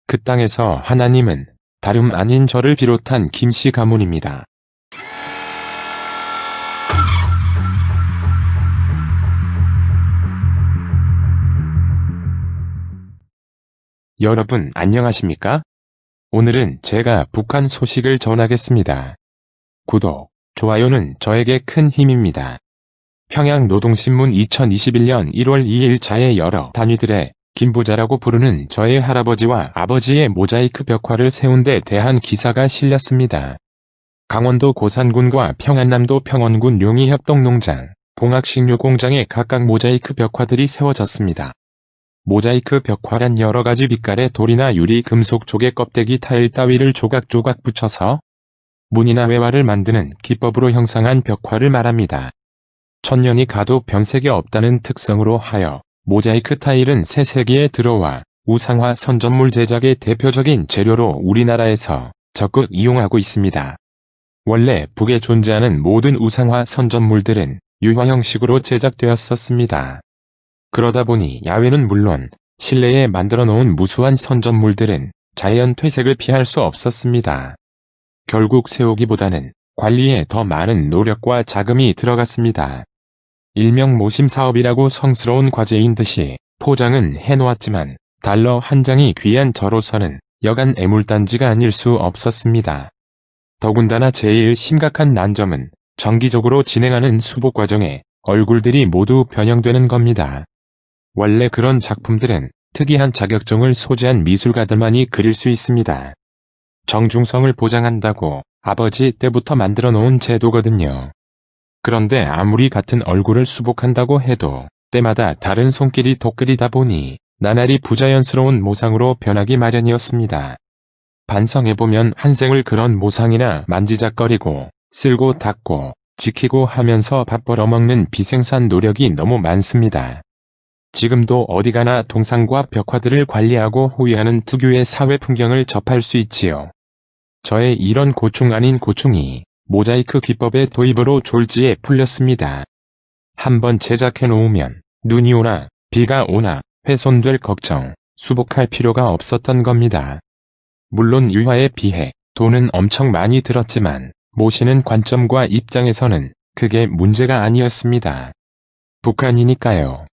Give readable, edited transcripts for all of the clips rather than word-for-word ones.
그 땅에서 하나님은 다름 아닌 저를 비롯한 김씨 가문입니다. 여러분 안녕하십니까? 오늘은 제가 북한 소식을 전하겠습니다. 구독, 좋아요는 저에게 큰 힘입니다. 평양노동신문 2021년 1월 2일자의 여러 단위들의 김부자라고 부르는 저의 할아버지와 아버지의 모자이크 벽화를 세운 데 대한 기사가 실렸습니다. 강원도 고산군과 평안남도 평원군 용이협동농장, 봉학식료공장에 각각 모자이크 벽화들이 세워졌습니다. 모자이크 벽화란 여러가지 빛깔의 돌이나 유리, 금속, 조개 껍데기, 타일 따위를 조각조각 붙여서 문이나 외화를 만드는 기법으로 형상한 벽화를 말합니다. 천년이 가도 변색이 없다는 특성으로 하여 모자이크 타일은 새 세기에 들어와 우상화 선전물 제작의 대표적인 재료로 우리나라에서 적극 이용하고 있습니다. 원래 북에 존재하는 모든 우상화 선전물들은 유화 형식으로 제작되었었습니다. 그러다 보니 야외는 물론 실내에 만들어 놓은 무수한 선전물들은 자연 퇴색을 피할 수 없었습니다. 결국 세우기보다는 관리에 더 많은 노력과 자금이 들어갔습니다. 일명 모심 사업이라고 성스러운 과제인 듯이 포장은 해놓았지만 달러 한 장이 귀한 저로서는 여간 애물단지가 아닐 수 없었습니다. 더군다나 제일 심각한 난점은 정기적으로 진행하는 수복 과정에 얼굴들이 모두 변형되는 겁니다. 원래 그런 작품들은 특이한 자격증을 소지한 미술가들만이 그릴 수 있습니다. 정중성을 보장한다고 아버지 때부터 만들어 놓은 제도거든요. 그런데 아무리 같은 얼굴을 수복한다고 해도 때마다 다른 손길이 덧그리다 보니 나날이 부자연스러운 모상으로 변하기 마련이었습니다. 반성해보면 한 생을 그런 모상이나 만지작거리고 쓸고 닦고 지키고 하면서 밥 벌어먹는 비생산 노력이 너무 많습니다. 지금도 어디 가나 동상과 벽화들을 관리하고 호위하는 특유의 사회 풍경을 접할 수 있지요. 저의 이런 고충 아닌 고충이 모자이크 기법의 도입으로 졸지에 풀렸습니다. 한번 제작해 놓으면 눈이 오나 비가 오나 훼손될 걱정, 수복할 필요가 없었던 겁니다. 물론 유화에 비해 돈은 엄청 많이 들었지만 모시는 관점과 입장에서는 그게 문제가 아니었습니다. 북한이니까요.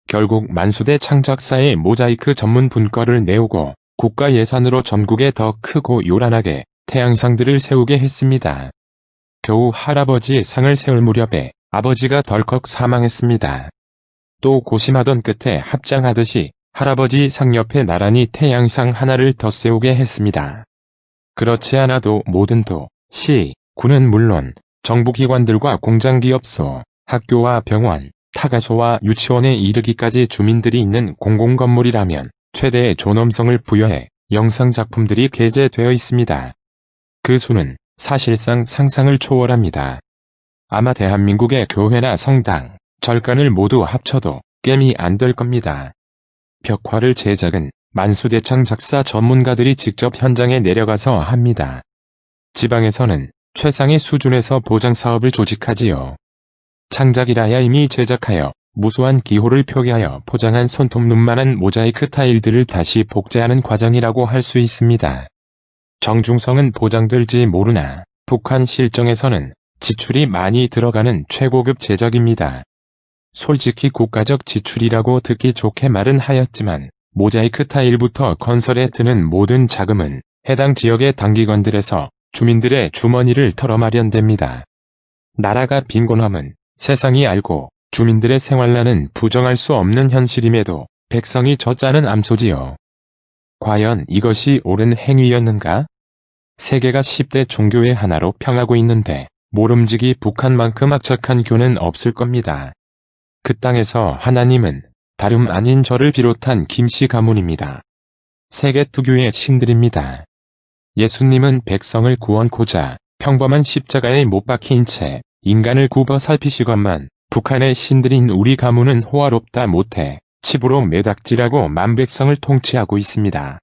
결국 만수대 창작사에 모자이크 전문 분과를 내오고 국가 예산으로 전국에 더 크고 요란하게 태양상들을 세우게 했습니다. 겨우 할아버지 상을 세울 무렵에 아버지가 덜컥 사망했습니다. 또 고심하던 끝에 합장하듯이 할아버지 상 옆에 나란히 태양상 하나를 더 세우게 했습니다. 그렇지 않아도 모든 도, 시, 군은 물론 정부기관들과 공장기업소, 학교와 병원, 타가소와 유치원에 이르기까지 주민들이 있는 공공건물이라면 최대의 존엄성을 부여해 영상작품들이 게재되어 있습니다. 그 수는 사실상 상상을 초월합니다. 아마 대한민국의 교회나 성당, 절간을 모두 합쳐도 깸이 안 될 겁니다. 벽화를 제작은 만수대창 작사 전문가들이 직접 현장에 내려가서 합니다. 지방에서는 최상의 수준에서 보장사업을 조직하지요. 창작이라야 이미 제작하여 무수한 기호를 표기하여 포장한 손톱눈만한 모자이크 타일들을 다시 복제하는 과정이라고 할 수 있습니다. 정중성은 보장될지 모르나 북한 실정에서는 지출이 많이 들어가는 최고급 제작입니다. 솔직히 국가적 지출이라고 듣기 좋게 말은 하였지만 모자이크 타일부터 건설에 드는 모든 자금은 해당 지역의 단기관들에서 주민들의 주머니를 털어 마련됩니다. 나라가 빈곤함은 세상이 알고 주민들의 생활난은 부정할 수 없는 현실임에도 백성이 젖자는 암소지요. 과연 이것이 옳은 행위였는가? 세계가 10대 종교의 하나로 평하고 있는데 모름지기 북한만큼 악착한 교는 없을 겁니다. 그 땅에서 하나님은 다름 아닌 저를 비롯한 김씨 가문입니다. 세계 투교의 신들입니다. 예수님은 백성을 구원코자 평범한 십자가에 못 박힌 채 인간을 굽어 살피시건만 북한의 신들인 우리 가문은 호화롭다 못해 칩으로 매닥질하고 만백성을 통치하고 있습니다.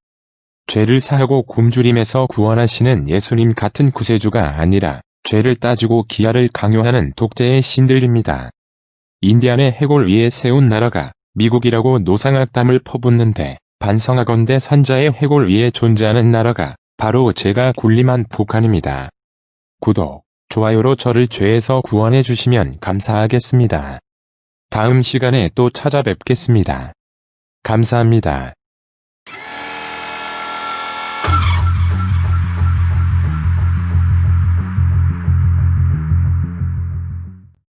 죄를 사하고 굶주림에서 구원하시는 예수님 같은 구세주가 아니라 죄를 따지고 기아를 강요하는 독재의 신들입니다. 인디안의 해골 위에 세운 나라가 미국이라고 노상악담을 퍼붓는데 반성하건대 산자의 해골 위에 존재하는 나라가 바로 제가 군림한 북한입니다. 구독, 좋아요로 저를 죄에서 구원해 주시면 감사하겠습니다. 다음 시간에 또 찾아뵙겠습니다. 감사합니다.